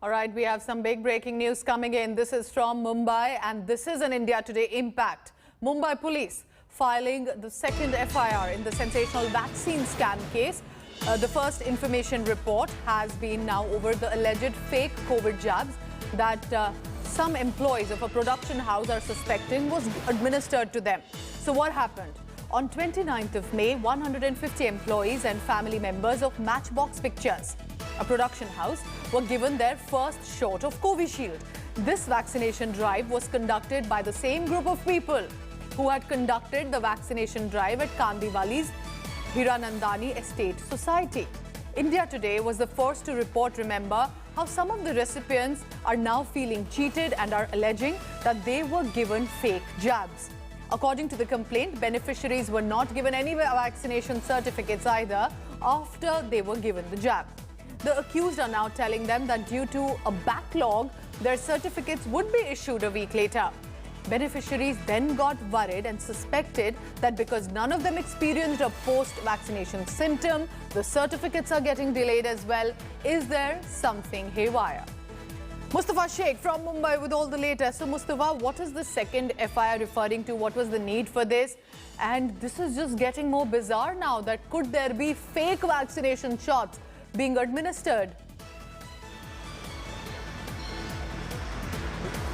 All right, we have some big breaking news coming in. This is from Mumbai and this is an India Today impact. Mumbai police filing the second FIR in the sensational vaccine scam case. The first information report has been now over the alleged fake COVID jabs that some employees of a production house are suspecting was administered to them. So what happened? On 29th of May, 150 employees and family members of Matchbox Pictures, a production house, were given their first shot of Covishield. This vaccination drive was conducted by the same group of people who had conducted the vaccination drive at Kandivali's Hiranandani Estate Society. India Today was the first to report, remember, how some of the recipients are now feeling cheated and are alleging that they were given fake jabs. According to the complaint, beneficiaries were not given any vaccination certificates either after they were given the jab. The accused are now telling them that due to a backlog, their certificates would be issued a week later. Beneficiaries then got worried and suspected that because none of them experienced a post-vaccination symptom, the certificates are getting delayed as well. Is there something haywire? Mustafa Sheikh from Mumbai with all the latest. So Mustafa, what is the second FIR referring to? What was the need for this? And this is just getting more bizarre now, that could there be fake vaccination shots being administered?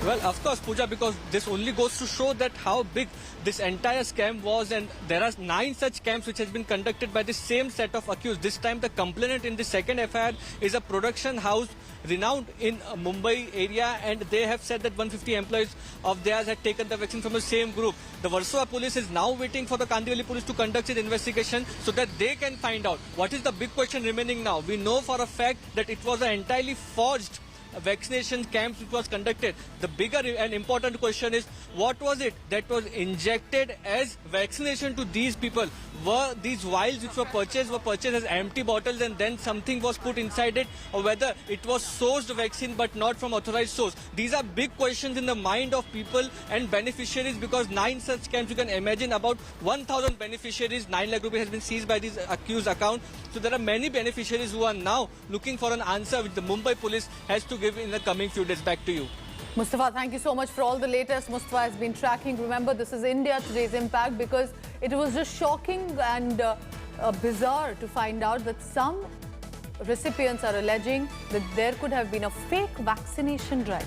Well, of course, Pooja, because this only goes to show that how big this entire scam was, and there are 9 such scams which has been conducted by the same set of accused. This time the complainant in the second FIR is a production house renowned in Mumbai area, and they have said that 150 employees of theirs had taken the vaccine from the same group. The Versova police is now waiting for the Kandivali police to conduct its investigation so that they can find out what is the big question remaining now. We know for a fact that it was an entirely forged vaccination camps which was conducted. The bigger and important question is, what was it that was injected as vaccination to these people? Were these vials which were purchased as empty bottles and then something was put inside it, or whether it was sourced vaccine but not from authorized source? These are big questions in the mind of people and beneficiaries, because 9 such scams, you can imagine about 1,000 beneficiaries, 9 lakh rupees has been seized by these accused accounts. So there are many beneficiaries who are now looking for an answer which the Mumbai police has to give in the coming few days. Back to you. Mustafa, thank you so much for all the latest. Mustafa has been tracking. Remember, this is India Today's impact, because it was just shocking and bizarre to find out that some recipients are alleging that there could have been a fake vaccination drive.